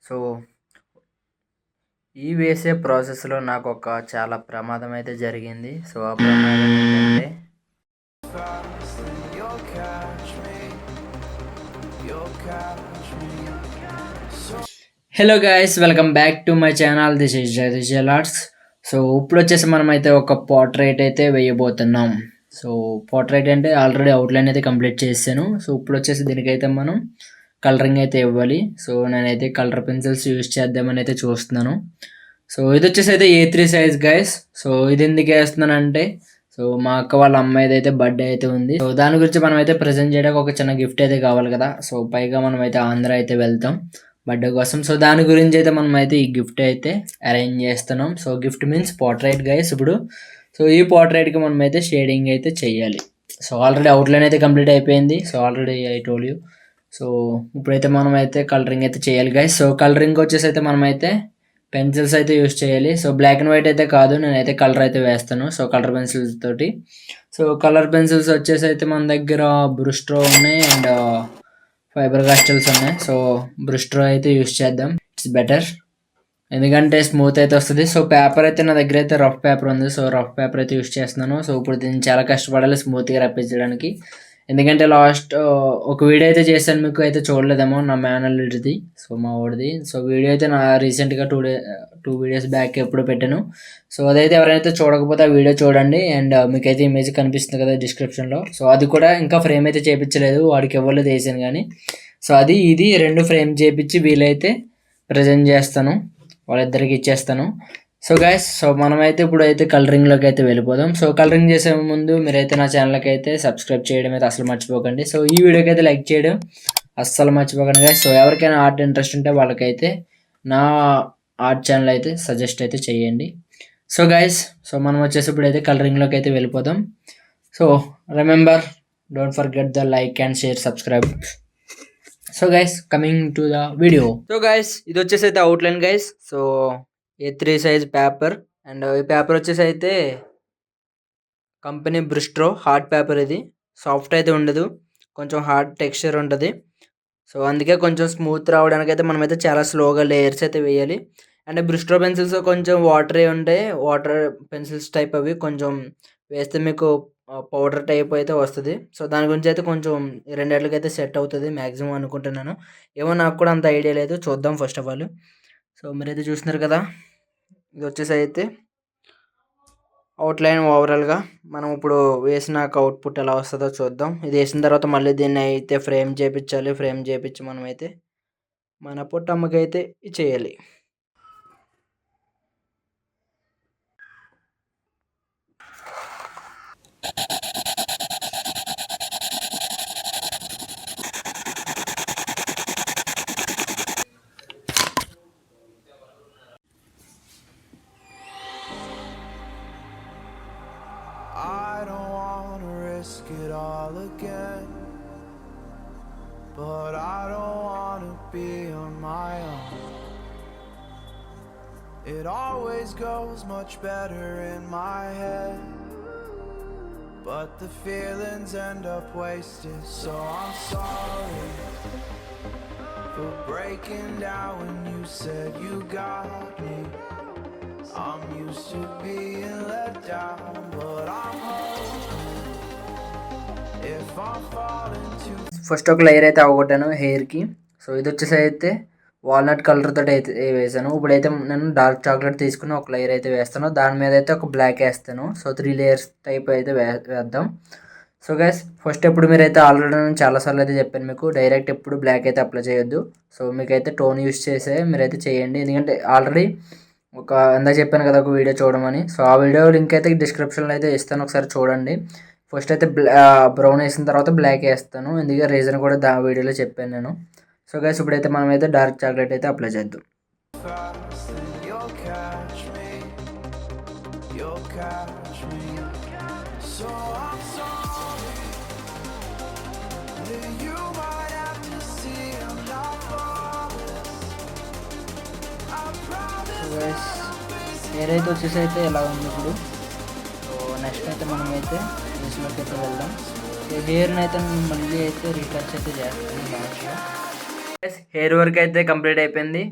So ఈ వేసే ప్రాసెస్లో నాకు ఒక చాలా ప్రమాదం అయితే జరిగింది. సో ఆ ప్రమాదం ఏంటంటే hello guys, welcome back to my channel. This is Jagadish arts. So ఇప్పుడు వచ్చేసి మనమైతే ఒక పోర్ట్రైట్ అయితే వేయబోతున్నాం. సో పోర్ట్రైట్ అంటే ఆల్రెడీ అవుట్లైన్ అయితే కంప్లీట్ చేశాను. సో ఇప్పుడు వచ్చేసి దీనికైతే మనం కలరింగ్ అయితే ఇవ్వాలి. సో నేనైతే కలర్ పెన్సిల్స్ యూజ్ చేద్దామని అయితే చూస్తున్నాను. సో ఇది వచ్చేసి అయితే A3 సైజ్ గైస్. సో ఇది ఎందుకు వేస్తున్నానంటే, సో మా అక్క వాళ్ళ అమ్మాయిది అయితే బర్త్డే అయితే ఉంది. సో దాని గురించి మనం అయితే ప్రజెంట్ చేయడానికి ఒక చిన్న గిఫ్ట్ అయితే కావాలి కదా. సో పైగా మనం అయితే ఆంధ్ర అయితే వెళ్తాం బర్త్డే కోసం. సో దాని గురించి అయితే మనం అయితే ఈ గిఫ్ట్ అయితే అరేంజ్ చేస్తున్నాం. So gift means portrait guys. ఇప్పుడు సో ఈ పోర్ట్రైట్కి మనం అయితే షేడింగ్ అయితే చెయ్యాలి. సో ఆల్రెడీ అవుట్లైన్ అయితే కంప్లీట్ అయిపోయింది. So already I told you. So ఇప్పుడైతే మనం అయితే కలరింగ్ అయితే చేయాలి గైస్. సో కలరింగ్ వచ్చేసి అయితే మనం అయితే పెన్సిల్స్ అయితే యూస్ చేయాలి. సో బ్లాక్ అండ్ వైట్ అయితే కాదు, నేనైతే కలర్ అయితే వేస్తాను. సో కలర్ పెన్సిల్స్ తోటి. సో కలర్ పెన్సిల్స్ వచ్చేసి అయితే మన దగ్గర బ్రూస్ట్రో ఉన్నాయి అండ్ ఫైబర్ కాస్టల్స్ ఉన్నాయి. సో బ్రూస్ట్రో అయితే యూస్ చేద్దాం, ఇట్స్ బెటర్, ఎందుకంటే స్మూత్ అయితే వస్తుంది. సో పేపర్ అయితే నా దగ్గర అయితే రఫ్ పేపర్ ఉంది. సో రఫ్ పేపర్ అయితే యూస్ చేస్తున్నాను. సో ఇప్పుడు దీన్ని చాలా కష్టపడాలి స్మూత్గా రప్పించడానికి. ఎందుకంటే లాస్ట్ ఒక వీడియో అయితే చేశాను, మీకు అయితే చూడలేదేమో, నా మేనల్లుడిది, సో మా వాడిది. సో వీడియో అయితే నా రీసెంట్గా 2 వీడియోస్ బ్యాక్ ఎప్పుడు పెట్టాను. సో అదైతే ఎవరైతే చూడకపోతే ఆ వీడియో చూడండి. అండ్ మీకైతే ఇమేజ్ కనిపిస్తుంది కదా డిస్క్రిప్షన్లో. సో అది కూడా ఇంకా ఫ్రేమ్ అయితే చేయించలేదు, వాడికి ఇవ్వలేదు వేసాను కానీ. సో అది ఇది 2 ఫ్రేమ్ చేయించి వీలైతే ప్రజెంట్ చేస్తాను, వాళ్ళిద్దరికి ఇచ్చేస్తాను. సో గైస్, సో మనమైతే ఇప్పుడు అయితే కలరింగ్లోకి అయితే వెళ్ళిపోదాం. సో కలరింగ్ చేసే ముందు మీరైతే నా ఛానల్కి అయితే సబ్స్క్రైబ్ చేయడం అయితే అసలు మర్చిపోకండి. సో ఈ వీడియోకి అయితే లైక్ చేయడం అస్సలు మర్చిపోకండి గైస్. సో ఎవరికైనా ఆర్ట్ ఇంట్రెస్ట్ ఉంటే వాళ్ళకైతే నా ఆర్ట్ ఛానల్ అయితే సజెస్ట్ అయితే చేయండి. సో గైస్, సో మనం వచ్చేసి ఇప్పుడు అయితే కలరింగ్లోకి అయితే వెళ్ళిపోదాం. So remember, don't forget the like and share, subscribe. So guys, coming to the video. So guys, ఇది వచ్చేసి అయితే outline guys. So A3 size paper and ఈ పేపర్ వచ్చేసి అయితే కంపెనీ బ్రూస్ట్రో హార్డ్ పేపర్. ఇది సాఫ్ట్ అయితే ఉండదు, కొంచెం హార్డ్ టెక్స్చర్ ఉంటుంది. సో అందుకే కొంచెం స్మూత్ రావడానికి అయితే మనమైతే చాలా స్లోగా లేయర్స్ అయితే వేయాలి. అండ్ బ్రూస్ట్రో పెన్సిల్స్ కొంచెం వాటరీ ఉంటాయి, వాటర్ పెన్సిల్స్ టైప్ అవి కొంచెం వేస్తే మీకు పౌడర్ టైప్ అయితే వస్తుంది. సో దాని గురించి అయితే కొంచెం 2 ఏళ్ళకి అయితే సెట్ అవుతుంది మ్యాక్సిమం అనుకుంటున్నాను. ఏమో నాకు కూడా అంత ఐడియా లేదు, చూద్దాం ఫస్ట్ ఆఫ్ ఆల్. సో మీరైతే చూస్తున్నారు కదా, ఇది వచ్చేసి అయితే అవుట్లైన్. ఓవరాల్గా మనం ఇప్పుడు వేసినాక అవుట్పుట్ ఎలా వస్తుందో చూద్దాం. ఇది వేసిన తర్వాత మళ్ళీ దీన్ని అయితే ఫ్రేమ్ చేయించాలి. ఫ్రేమ్ చేయించి మనమైతే మన పుట్టమ్మకి అయితే చేయాలి. Risk it all again, but I don't wanna be on my own. It always goes much better in my head, but the feelings end up wasted. So I'm sorry for breaking down when you said you got me. I'm used to being let down, but I'm hoping if I'm falling too. First ఒక layer అయితే అవగొట్టాను హెయిర్కి. So ఇది వచ్చేసి అయితే walnut colour తోటి అయితే వేసాను. ఇప్పుడైతే నేను డార్క్ చాక్లెట్ తీసుకుని ఒక లేయర్ అయితే వేస్తాను, దాని మీద అయితే ఒక బ్లాక్ వేస్తాను. సో 3 లేయర్స్ టైప్ అయితే వేద్దాం. సో గైస్, ఫస్ట్ ఎప్పుడు మీరైతే ఆల్రెడీ నేను చాలాసార్లు అయితే చెప్పాను మీకు, డైరెక్ట్ ఎప్పుడు బ్లాక్ అయితే అప్లై చేయొద్దు. సో మీకైతే టోన్ యూస్ చేసే మీరైతే చేయండి, ఎందుకంటే ఆల్రెడీ ఇందాక చెప్పాను కదా ఒక వీడియో చూడమని. సో ఆ వీడియో లింక్ అయితే డిస్క్రిప్షన్లో అయితే ఇస్తాను, ఒకసారి చూడండి. ఫస్ట్ అయితే బ్రౌన్ వేసిన తర్వాత బ్లాక్ వేస్తాను, ఎందుకంటే రీజన్ కూడా వీడియోలో చెప్పాను నేను. సో గైస్, ఇప్పుడైతే మనమైతే డార్క్ చాక్లెట్ అయితే అప్లై చేద్దాం. హెయిర్ అయితే వచ్చేసి అయితే ఎలా ఉంది ఇప్పుడు. సో నెక్స్ట్ అయితే మనమైతే ఫేస్లోకి అయితే వెళ్దాం. హెయిర్ని అయితే మళ్ళీ అయితే రీటచ్ అయితే చేస్తాను లాస్ట్లో. హెయిర్ వర్క్ అయితే కంప్లీట్ అయిపోయింది.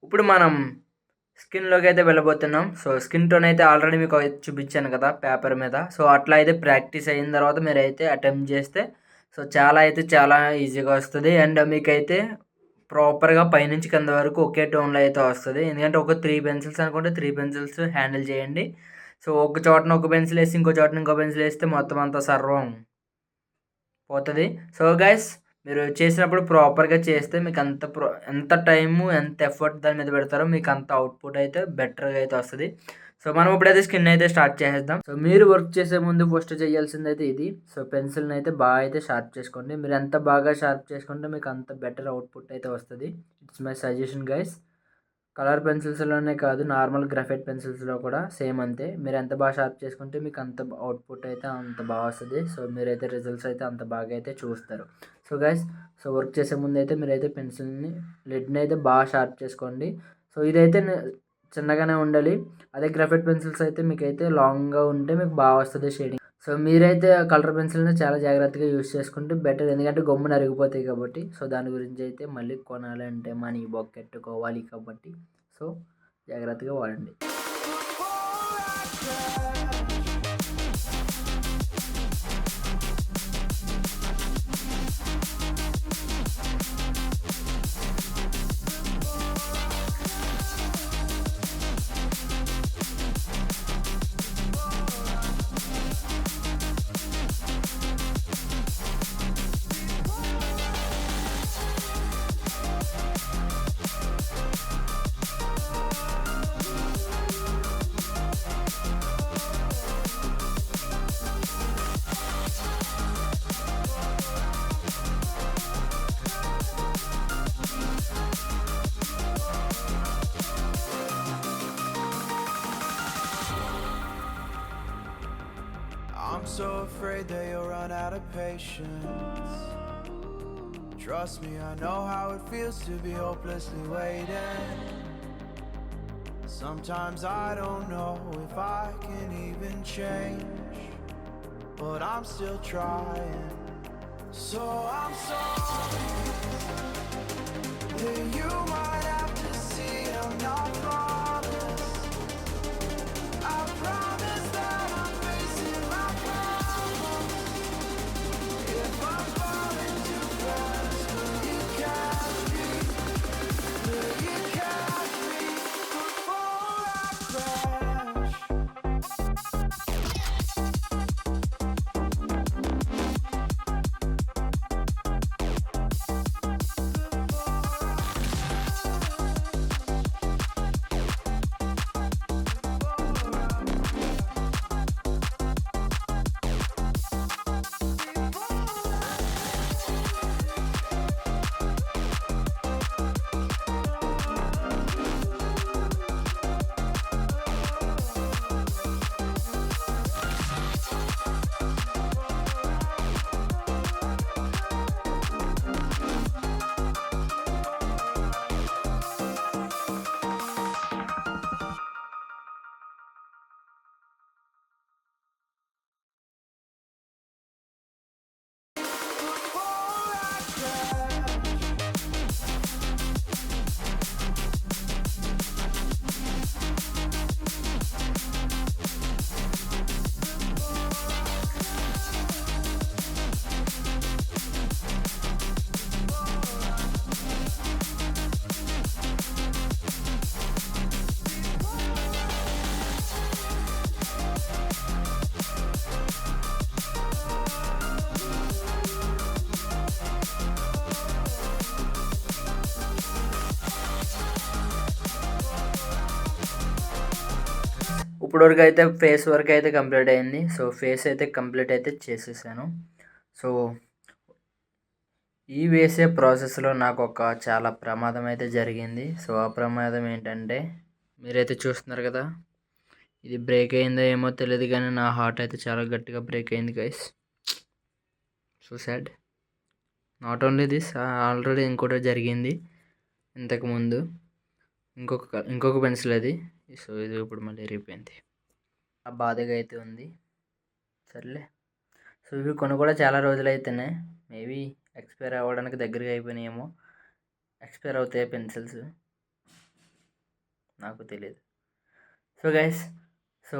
ఇప్పుడు మనం స్కిన్లోకి అయితే వెళ్ళబోతున్నాం. సో స్కిన్ టోన్ అయితే ఆల్రెడీ మీకు చూపించాను కదా పేపర్ మీద. సో అట్లా అయితే ప్రాక్టీస్ అయిన తర్వాత మీరైతే అటెంప్ట్ చేస్తే సో చాలా ఈజీగా వస్తుంది. అండ్ మీకైతే ప్రాపర్గా పైనుంచి కింద వరకు ఒకే టోన్లో అయితే వస్తుంది. ఎందుకంటే ఒక 3 పెన్సిల్స్ అనుకుంటే 3 పెన్సిల్స్ హ్యాండిల్ చేయండి. సో ఒక చోటన ఒక పెన్సిల్ వేసి ఇంకో చోటన ఇంకో పెన్సిల్ వేస్తే మొత్తం అంతా సర్వం పోతుంది. సో గైస్ మీరు చేసినప్పుడు ప్రాపర్గా చేస్తే మీకు ఎంత టైము ఎంత ఎఫర్ట్ దాని మీద పెడతారో మీకు అంత అవుట్పుట్ అయితే బెటర్గా అయితే వస్తుంది. సో మనం ఇప్పుడైతే స్కిన్ అయితే స్టార్ట్ చేసేద్దాం. సో మీరు వర్క్ చేసే ముందు ఫస్ట్ చేయాల్సింది అయితే ఇది. సో పెన్సిల్ని అయితే బాగా అయితే షార్ప్ చేసుకోండి. మీరు ఎంత బాగా షార్ప్ చేసుకుంటే మీకు అంత బెటర్ అవుట్పుట్ అయితే వస్తుంది. It's my suggestion guys. Colour పెన్సిల్స్లోనే కాదు, నార్మల్ గ్రాఫైట్ పెన్సిల్స్లో కూడా సేమ్ అంతే. మీరు ఎంత బాగా షార్ప్ చేసుకుంటే మీకు అంత అవుట్పుట్ అయితే అంత బాగా వస్తుంది. సో మీరైతే రిజల్ట్స్ అయితే అంత బాగా అయితే చూస్తారు. సో గైస్, సో వర్క్ చేసే ముందు అయితే మీరైతే పెన్సిల్ని లిడ్ని అయితే బాగా షార్ప్ చేసుకోండి. సో ఇదైతే చిన్నగానే ఉండాలి. అదే గ్రాఫైట్ పెన్సిల్స్ అయితే మీకైతే లాంగ్గా ఉంటే మీకు బాగా వస్తుంది షేడింగ్. సో మీరైతే కలర్ పెన్సిల్ని చాలా జాగ్రత్తగా యూస్ చేసుకుంటే బెటర్. ఎందుకంటే గమ్మున అరిగిపోతాయి కాబట్టి. సో దాని గురించి అయితే మళ్ళీ కొనాలంటే మనీ బొక్కెట్టుకోవాలి కాబట్టి సో జాగ్రత్తగా వాడండి. I'm so afraid that you'll run out of patience. Trust me, I know how it feels to be hopelessly waiting. Sometimes I don't know if I can even change, but I'm still trying. So I'm sorry that you might have to see I'm not flawless. I promise that I'm facing my problems. If I'm falling too fast, will you catch me? Will you catch me before I crash? ఇప్పుడు వరకు అయితే face work అయితే complete అయింది. So face అయితే complete అయితే చేసేసాను. So ఈ వేసే ప్రాసెస్లో నాకు ఒక చాలా ప్రమాదం అయితే జరిగింది. సో ఆ ప్రమాదం ఏంటంటే మీరైతే చూస్తున్నారు కదా, ఇది బ్రేక్ అయిందో ఏమో తెలియదు కానీ నా హార్ట్ అయితే చాలా గట్టిగా బ్రేక్ అయింది guys. So sad. Not only this, already ఇంకోటి జరిగింది ఇంతకుముందు. ఇంకొక పెన్సిల్ అది. సో ఇది ఇప్పుడు మళ్ళీ రిపోయింది. ఆ బాధగా అయితే ఉంది. సర్లే. సో ఇవి కొన్ని కూడా చాలా రోజులు అయితేనే మేబీ ఎక్స్పైర్ అవ్వడానికి దగ్గరగా అయిపోయినాయేమో. ఎక్స్పైర్ అవుతాయి పెన్సిల్స్. నాకు తెలియదు. So guys, so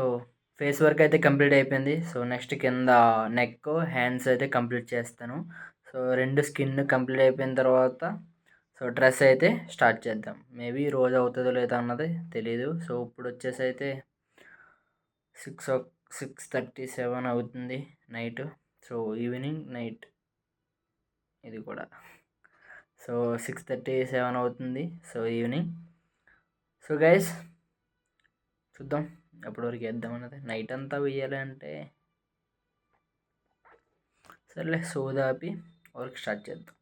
face work అయితే కంప్లీట్ అయిపోయింది. సో నెక్స్ట్ కింద నెక్, హ్యాండ్స్ అయితే కంప్లీట్ చేస్తాను. సో 2 స్కిన్ కంప్లీట్ అయిపోయిన తర్వాత సో డ్రెస్ అయితే స్టార్ట్ చేద్దాం. మేబీ రోజు అవుతుందో లేదో అన్నది తెలీదు. సో ఇప్పుడు వచ్చేసి అయితే 6:37 అవుతుంది నైట్. సో ఈవినింగ్ నైట్ ఇది కూడా. సో 6:37 అవుతుంది. So evening. సో గైస్ చూద్దాం ఎప్పటి వరకు వేద్దాం అన్నది. నైట్ అంతా వేయాలి అంటే సర్లే సోదాపి వర్క్ స్టార్ట్ చేద్దాం.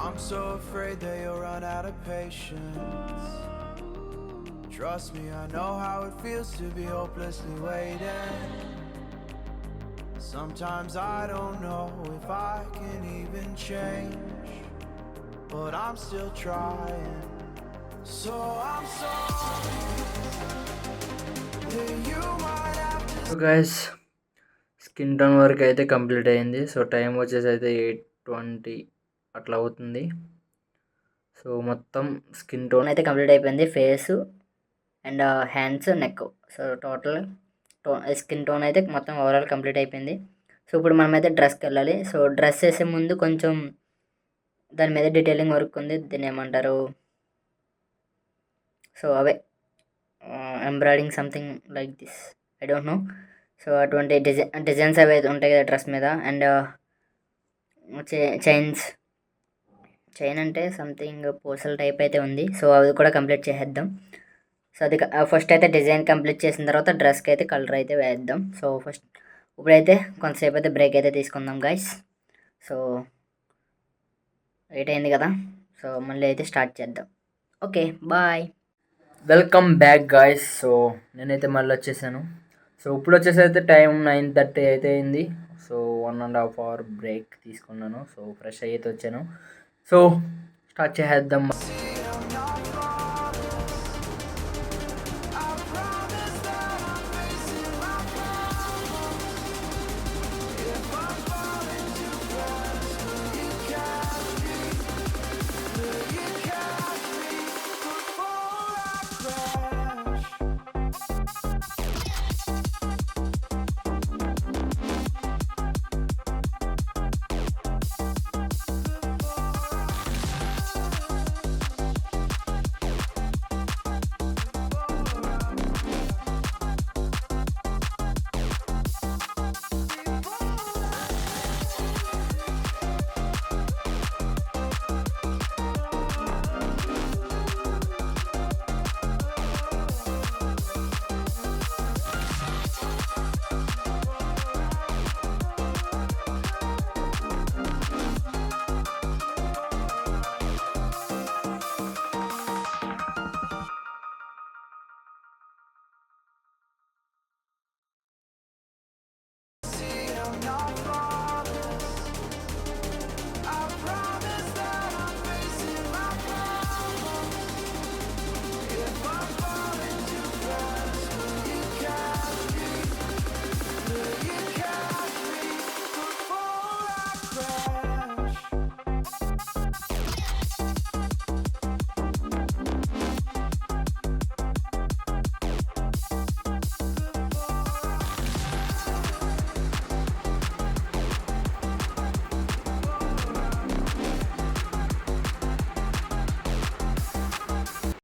I'm so afraid that you'll run out of patience. Trust me, I know how it feels to be hopelessly waiting. Sometimes I don't know if I can even change, but I'm still trying. So I'm sorry that you might have to. So guys skin tone work అయితే complete అయింది. So time వచ్చేసి అయితే 8:20 అట్లా అవుతుంది. So మొత్తం skin tone అయితే complete అయిపోయింది. Face and hands, neck. So total skin tone అయితే మొత్తం ఓవరాల్ కంప్లీట్ అయిపోయింది. సో ఇప్పుడు మనమైతే డ్రెస్కి వెళ్ళాలి. సో డ్రెస్ వేసే ముందు కొంచెం దాని మీద డీటెయిలింగ్ వర్క్ ఉంది. దీన్ని ఏమంటారు, so away embroidering something like this, I don't know. So అటువంటి డిజైన్స్ అవి ఉంటాయి కదా డ్రెస్ మీద. అండ్ చైన్ అంటే సంథింగ్ పూసల టైప్ అయితే ఉంది. సో అవి కూడా కంప్లీట్ చేసేద్దాం. సో అది ఫస్ట్ అయితే డిజైన్ కంప్లీట్ చేసిన తర్వాత డ్రెస్కి అయితే కలర్ అయితే వేద్దాం. సో ఫస్ట్ ఇప్పుడైతే కొంతసేపు అయితే బ్రేక్ అయితే తీసుకుందాం గైస్. సో లేట్ అయింది కదా, సో మళ్ళీ అయితే స్టార్ట్ చేద్దాం. Okay bye. Welcome back guys. So నేనైతే మళ్ళీ వచ్చేసాను. సో ఇప్పుడు వచ్చేసి అయితే టైం 9:30 అయితే అయింది. సో 1.5 అవర్ బ్రేక్ తీసుకున్నాను. సో ఫ్రెష్ అయితే వచ్చాను. సో స్టార్ట్ చేసేద్దాం.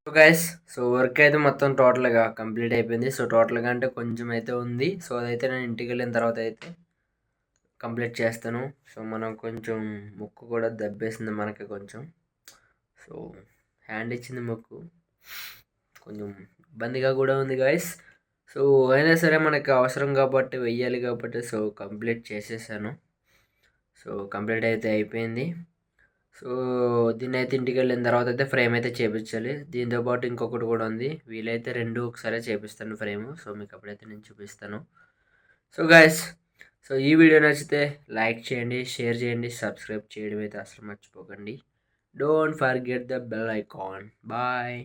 సో గైస్, సో వర్క్ అయితే మొత్తం టోటల్గా కంప్లీట్ అయిపోయింది. సో టోటల్గా అంటే కొంచెం అయితే ఉంది. సో అదైతే నేను ఇంటికి వెళ్ళిన తర్వాత అయితే కంప్లీట్ చేస్తాను. సో మనం కొంచెం ముక్కు కూడా దెబ్బేసింది మనకి కొంచెం. సో హ్యాండ్ ఇచ్చింది ముక్కు కొంచెం ఇబ్బందిగా కూడా ఉంది గైస్. సో అయినా సరే మనకి అవసరం కాబట్టి వెయ్యాలి కాబట్టి సో కంప్లీట్ చేసేసాను. సో కంప్లీట్ అయితే అయిపోయింది. సో దీన్ని అయితే ఇంటికి వెళ్ళిన తర్వాత అయితే ఫ్రేమ్ అయితే చేపించాలి. దీంతోపాటు ఇంకొకటి కూడా ఉంది. వీలైతే 2 ఒకసారి చేపిస్తాను ఫ్రేమ్. సో మీకు అప్పుడైతే నేను చూపిస్తాను. సో గైస్, సో ఈ వీడియో నచ్చితే లైక్ చేయండి, షేర్ చేయండి, సబ్స్క్రైబ్ చేయడం అయితే అసలు మర్చిపోకండి. Don't forget the bell icon. Bye.